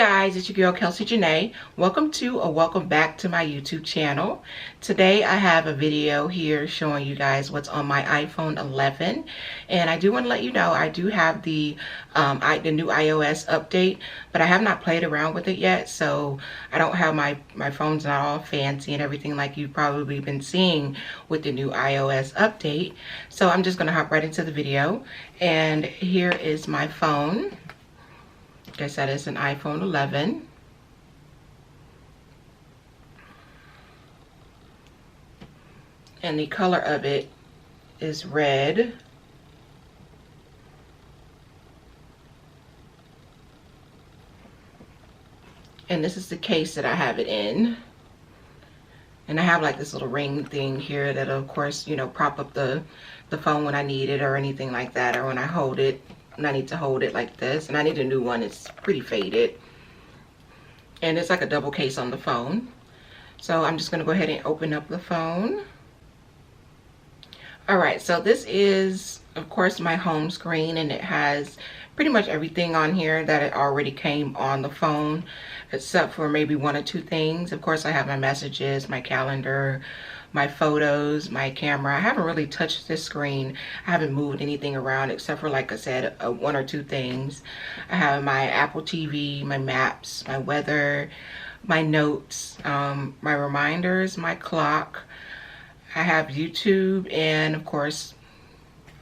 guys, it's your girl Kelsey Janae. Welcome to or welcome back to my YouTube channel. Today I have a video here showing you guys what's on my iPhone 11, and I do want to let you know I do have the new iOS update, but I have not played around with it yet, so I don't have my phone's not all fancy and everything like you've probably been seeing with the new iOS update. So I'm just gonna hop right into the video, and here is my phone. Like I said, it's an iPhone 11. And the color of it is red. And this is the case that I have it in. And I have like this little ring thing here that'll, of course, you know, prop up the phone when I need it or anything like that, or when I hold it. And I need to hold it like this, and I need a new one. It's pretty faded, and it's like a double case on the phone. So I'm just going to go ahead and open up the phone. All right, so this is, of course, my home screen, and it has pretty much everything on here that it already came on the phone, except for maybe one or two things. Of course, I have my messages, my calendar, my photos, my camera. I haven't really touched this screen. I haven't moved anything around except for, like I said, one or two things. I have my Apple TV, my maps, my weather, my notes, my reminders, my clock. I have YouTube, and of course,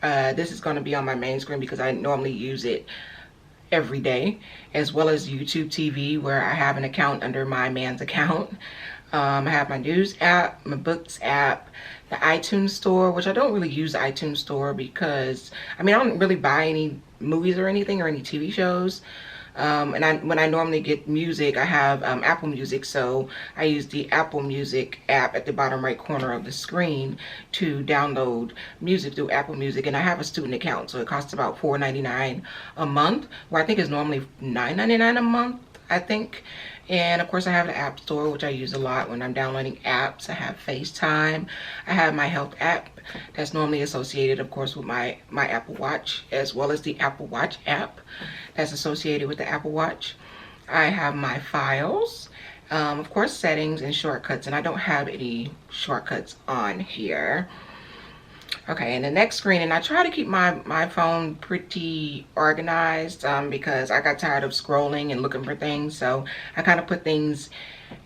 this is going to be on my main screen because I normally use it every day, as well as YouTube TV, where I have an account under my man's account. I have my news app, my books app, the iTunes store, which I don't really use the iTunes store because, I mean, I don't really buy any movies or anything or any TV shows. And when I normally get music, I have Apple Music, so I use the Apple Music app at the bottom right corner of the screen to download music through Apple Music. And I have a student account, so it costs about $4.99 a month, where I think it's normally $9.99 a month, I think. And of course, I have the App Store, which I use a lot when I'm downloading apps. I have FaceTime. I have my health app that's normally associated, of course, with my Apple Watch, as well as the Apple Watch app that's associated with the Apple Watch. I have my files, of course, settings and shortcuts, and I don't have any shortcuts on here. Okay, and the next screen, and I try to keep my phone pretty organized because I got tired of scrolling and looking for things, so I kind of put things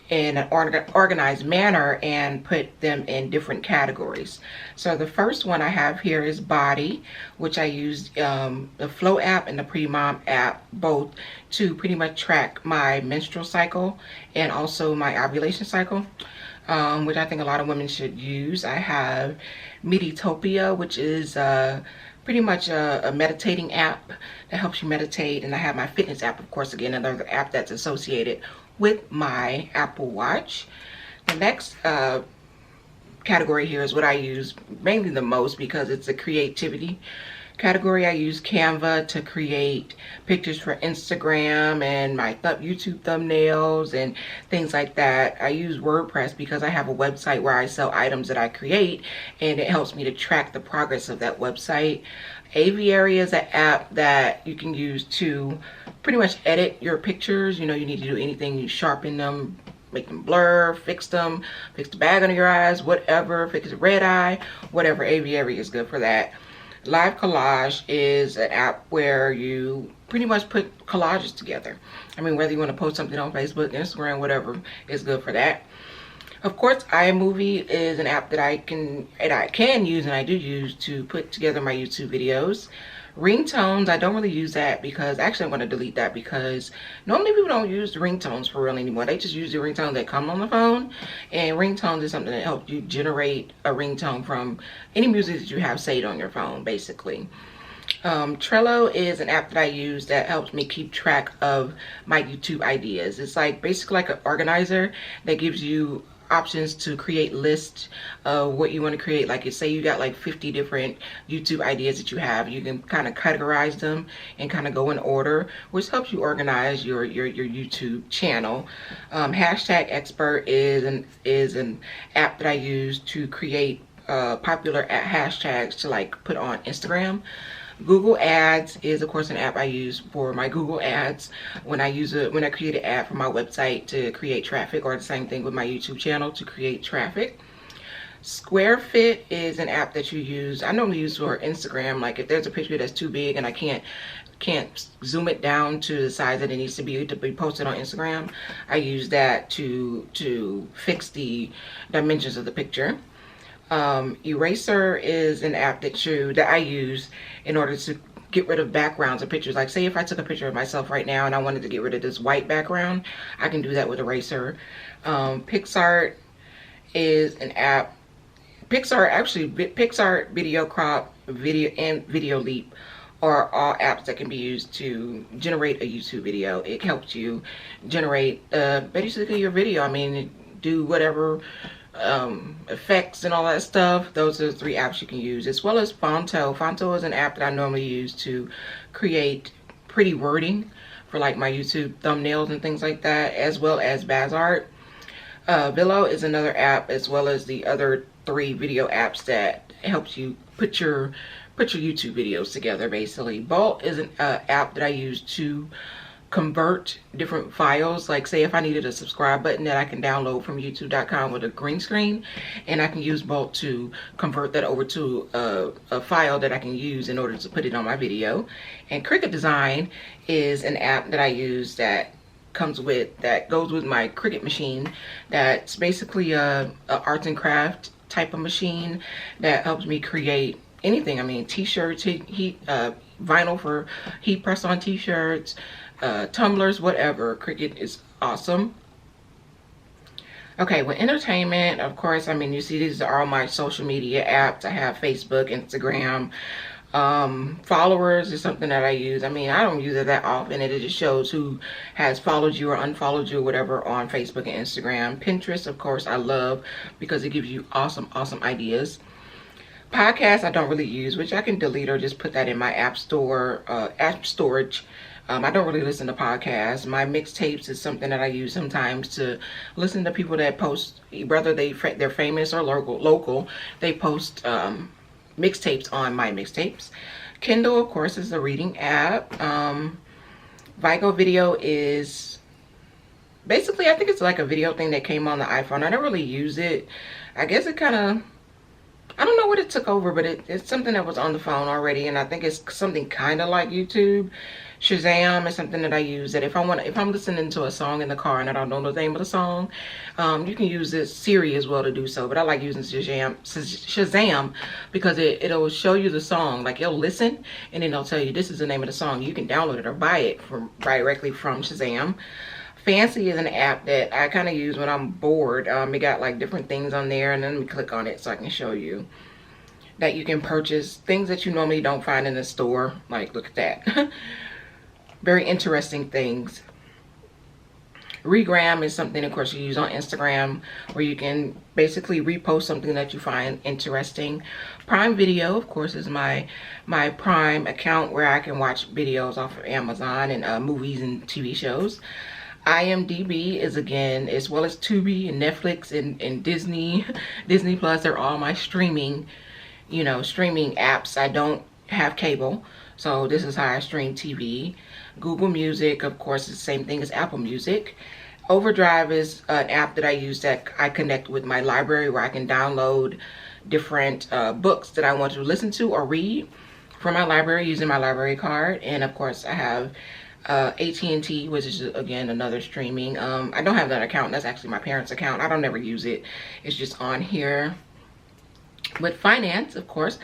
in an organized manner and put them in different categories. So the first one I have here is body, which I use the Flow app and the Pre-Mom app, both to pretty much track my menstrual cycle and also my ovulation cycle, which I think a lot of women should use. I have Meditopia, which is pretty much a meditating app that helps you meditate. And I have my fitness app, of course, again, another app that's associated with my Apple Watch. The next category here is what I use mainly the most because it's a creativity category. I use Canva to create pictures for Instagram and my YouTube thumbnails and things like that. I use WordPress because I have a website where I sell items that I create, and it helps me to track the progress of that website. Aviary is an app that you can use to pretty much edit your pictures. You know, you need to do anything, you sharpen them, make them blur, fix them, fix the bag under your eyes, whatever, fix a red eye, whatever. Aviary is good for that. Live Collage is an app where you pretty much put collages together. I mean, whether you want to post something on Facebook, Instagram, whatever, is good for that. Of course, iMovie is an app that I can use, and I do use to put together my YouTube videos. Ringtones, I don't really use that because, actually I'm going to delete that because normally people don't use the ringtones for real anymore. They just use the ringtone that come on the phone, and ringtones is something that helps you generate a ringtone from any music that you have saved on your phone, basically. Trello is an app that I use that helps me keep track of my YouTube ideas. It's like basically like an organizer that gives you options to create lists of what you want to create. Like, say you got like 50 different YouTube ideas that you have, you can kind of categorize them and kind of go in order, which helps you organize your YouTube channel. Hashtag Expert is an app that I use to create popular hashtags to like put on Instagram. Google Ads is of course an app I use for my Google Ads when I create an ad for my website to create traffic, or the same thing with my YouTube channel to create traffic. Square Fit is an app that you use. I normally use for Instagram. Like if there's a picture that's too big and I can't zoom it down to the size that it needs to be posted on Instagram, I use that to fix the dimensions of the picture. Eraser is an app that I use in order to get rid of backgrounds of pictures. Like say if I took a picture of myself right now and I wanted to get rid of this white background, I can do that with Eraser. PixArt is an app. PixArt, Video Crop, and Video Leap are all apps that can be used to generate a YouTube video. It helps you generate basically your video. I mean, do whatever effects and all that stuff. Those are the 3 apps you can use, as well as Fonto. Fonto is an app that I normally use to create pretty wording for like my YouTube thumbnails and things like that, as well as Bazart. Villo is another app, as well as the other 3 video apps that helps you put your YouTube videos together. Basically, Bolt is an app that I use to convert different files. Like say if I needed a subscribe button that I can download from youtube.com with a green screen, and I can use Bolt to convert that over to a file that I can use in order to put it on my video. And Cricut Design is an app that I use that goes with my Cricut machine. That's basically a arts and craft type of machine that helps me create anything. I mean, t-shirts, vinyl for heat press on t-shirts, tumblers, whatever. Cricut is awesome. Okay, with entertainment, of course, I mean, you see these are all my social media apps. I have Facebook, Instagram. Followers is something that I use. I mean, I don't use it that often. It just shows who has followed you or unfollowed you or whatever on Facebook and Instagram. Pinterest, of course, I love because it gives you awesome ideas. Podcasts I don't really use, which I can delete or just put that in my app storage. I don't really listen to podcasts. My mixtapes is something that I use sometimes to listen to people that post, whether they're famous or local. They post mixtapes on my mixtapes. Kindle, of course, is a reading app. Vigo Video is basically, I think it's like a video thing that came on the iPhone. I don't really use it. I guess it kind of, I don't know what it took over, but it's something that was on the phone already, and I think it's something kind of like YouTube. Shazam is something that I use, that if I'm listening to a song in the car and I don't know the name of the song, you can use this Siri as well to do so. But I like using Shazam because it'll show you the song. Like it'll listen and then it'll tell you this is the name of the song. You can download it or buy it directly from Shazam. Fancy is an app that I kind of use when I'm bored. It got like different things on there, and then let me click on it so I can show you that you can purchase things that you normally don't find in the store. Like, look at that. Very interesting things. Regram is something, of course, you use on Instagram where you can basically repost something that you find interesting. Prime Video, of course, is my Prime account where I can watch videos off of Amazon and movies and TV shows. IMDb is, again, as well as Tubi and Netflix and Disney Plus. They're all my streaming apps. I don't have cable, so this is how I stream TV. Google Music, of course, is the same thing as Apple Music. Overdrive is an app that I use that I connect with my library, where I can download different books that I want to listen to or read from my library using my library card. And of course, I have AT&T, which is, again, another streaming. I don't have that account. That's actually my parents' account. I don't ever use it. It's just on here. With finance, of course,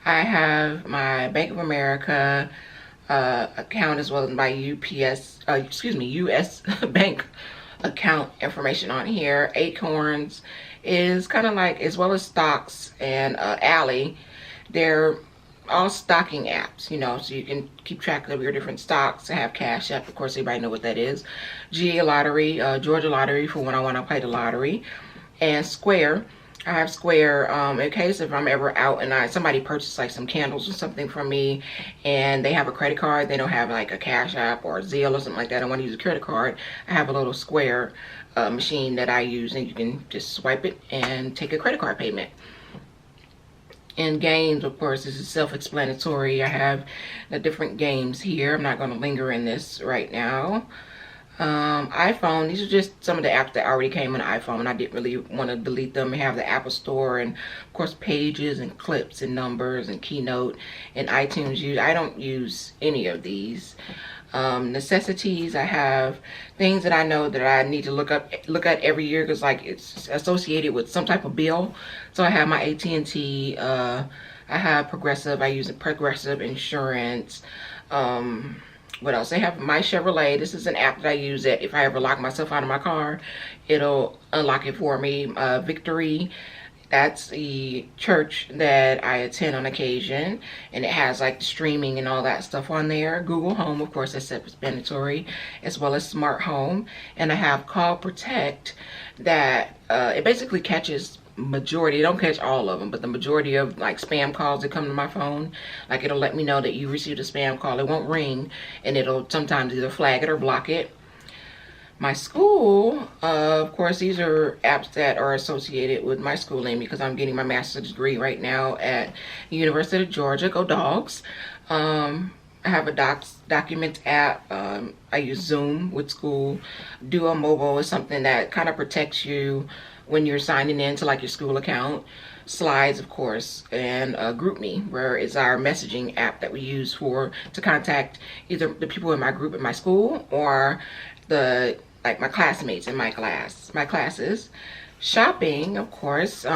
I have my Bank of America account, as well as my US Bank account information on here. Acorns is kind of like, as well as Stocks and Ally, they're all stocking apps, so you can keep track of your different stocks. I have Cash App, of course, everybody know what that is. GA Lottery, Georgia Lottery for when I want to play the lottery. And Square, I have Square in case if I'm ever out and somebody purchased like some candles or something from me and they have a credit card, they don't have like a Cash App or a Zelle or something like that, I want to use a credit card, I have a little Square machine that I use, and you can just swipe it and take a credit card payment. And games, of course, this is self-explanatory. I have the different games here. I'm not going to linger in this right now. iPhone, these are just some of the apps that already came on the iPhone. I didn't really want to delete them. I have the Apple Store, and of course Pages and Clips and Numbers and Keynote and iTunes. I don't use any of these. Necessities, I have things that I know that I need to look at every year, because like it's associated with some type of bill. So I have my AT&T, I have Progressive. I use Progressive Insurance. What else? I have my Chevrolet. This is an app that I use that if I ever lock myself out of my car, it'll unlock it for me. Victory, that's the church that I attend on occasion, and it has like streaming and all that stuff on there. Google Home, of course, that's self-explanatory, as well as Smart Home. And I have Call Protect that it basically catches majority, it don't catch all of them, but the majority of like spam calls that come to my phone. Like it'll let me know that you received a spam call. It won't ring, and it'll sometimes either flag it or block it. My school, of course, these are apps that are associated with my schooling, because I'm getting my master's degree right now at the University of Georgia. Go Dogs. I have a documents app. I use Zoom with school. Duo Mobile is something that kind of protects you when you're signing in to like your school account. Slides, of course, and GroupMe, where is our messaging app that we use to contact either the people in my group in my school, or like my classmates in my classes. Shopping, of course,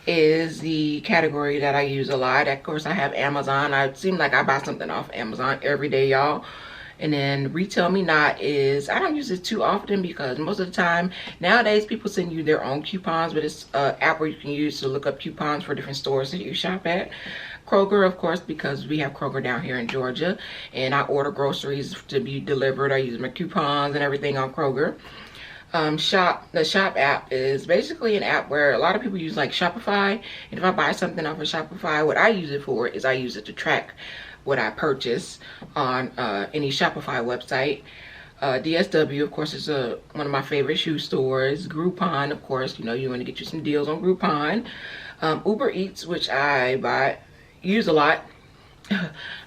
is the category that I use a lot. Of course, I have Amazon. I seem like I buy something off Amazon every day, y'all. And then Retail Me Not is, I don't use it too often, because most of the time nowadays people send you their own coupons, but it's an app where you can use to look up coupons for different stores that you shop at. Kroger, of course, because we have Kroger down here in Georgia, and I order groceries to be delivered. I use my coupons and everything on Kroger. The Shop app is basically an app where a lot of people use like Shopify, and if I buy something off of Shopify, what I use it for is I use it to track what I purchase on any Shopify website. DSW, of course, is one of my favorite shoe stores. Groupon, of course, you want to get you some deals on Groupon. Uber Eats, which I use a lot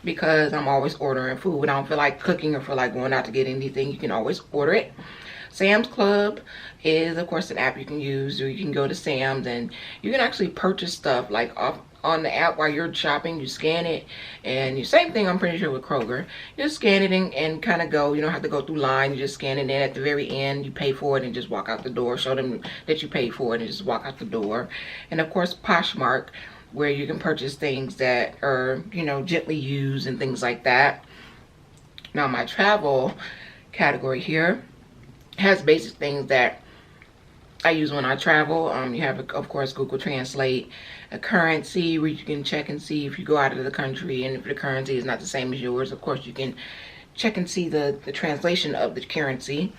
because I'm always ordering food when I don't feel like cooking or feel like going out to get anything. You can always order it. Sam's Club is, of course, an app you can use, or you can go to Sam's and you can actually purchase stuff like on the app while you're shopping. You scan it, and the same thing I'm pretty sure with Kroger. You just scan it and kind of go. You don't have to go through line. You just scan it, and at the very end you pay for it and just walk out the door. Show them that you paid for it and just walk out the door. And of course Poshmark, where you can purchase things that are gently used and things like that. Now my travel category here has basic things that I use when I travel. You have, of course, Google Translate, a currency where you can check and see if you go out of the country, and if the currency is not the same as yours, of course, you can check and see the translation of the currency.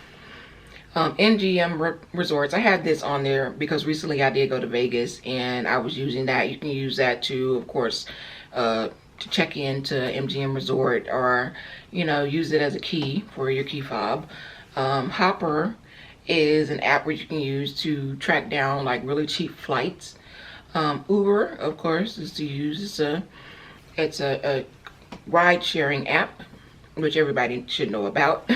MGM Resorts, I had this on there because recently I did go to Vegas, and I was using that. You can use that to, of course, to check into MGM Resort, or, use it as a key for your key fob. Hopper is an app where you can use to track down like really cheap flights. Uber, of course, is to use. It's a ride sharing app, which everybody should know about.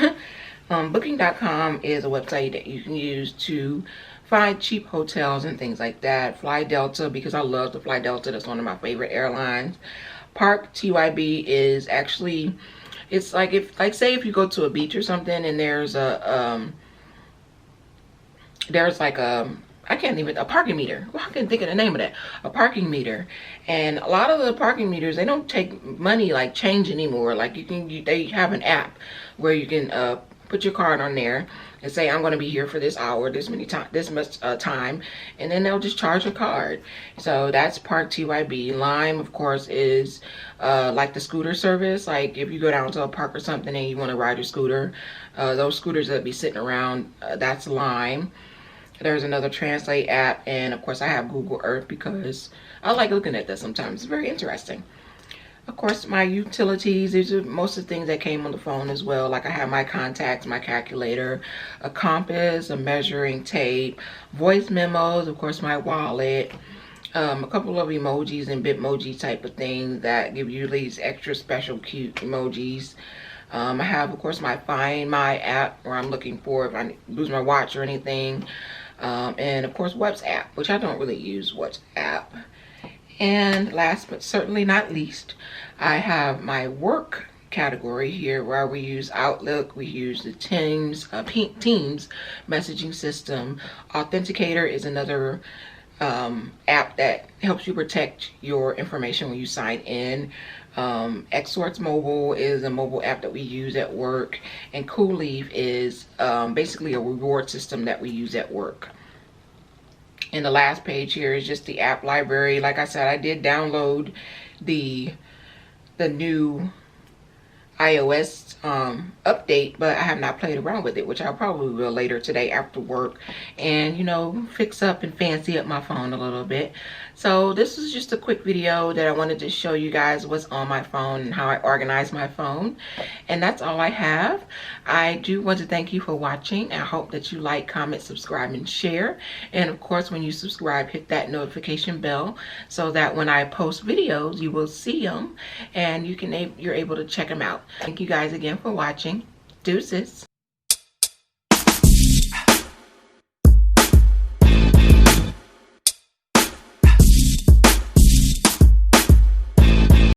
Booking.com is a website that you can use to find cheap hotels and things like that. Fly Delta, because I love to fly Delta. That's one of my favorite airlines. Park TYB is actually, it's like say if you go to a beach or something, and there's a a parking meter. Well, I can't think of the name of that. A parking meter. And a lot of the parking meters, they don't take money like change anymore. Like they have an app where you can put your card on there and say, I'm going to be here for this hour, this much time, and then they'll just charge a card. So that's Park TYB. Lime, of course, is like the scooter service. Like if you go down to a park or something and you want to ride your scooter, those scooters that be sitting around, that's Lime. There's another Translate app, and of course I have Google Earth because I like looking at that sometimes. It's very interesting. Of course, my utilities, these are most of the things that came on the phone as well. Like I have my contacts, my calculator, a compass, a measuring tape, voice memos, of course my wallet, a couple of emojis and Bitmoji type of things that give you these extra special cute emojis. I have, of course, my Find My app where I'm looking for if I lose my watch or anything. And of course, WhatsApp, which I don't really use WhatsApp. And last but certainly not least, I have my work category here where we use Outlook, we use the Teams messaging system. Authenticator is another app that helps you protect your information when you sign in. Xsorts Mobile is a mobile app that we use at work, and Cool Leave is basically a reward system that we use at work. And the last page here is just the app library. Like I said, I did download the new iOS update, but I have not played around with it, which I probably will later today after work, and you know, fix up and fancy up my phone a little bit. So this is just a quick video that I wanted to show you guys what's on my phone and how I organize my phone, and that's all I have. I do want to thank you for watching. I hope that you like, comment, subscribe, and share. And of course, when you subscribe, hit that notification bell so that when I post videos, you will see them and you're able to check them out. Thank you guys again for watching. Deuces.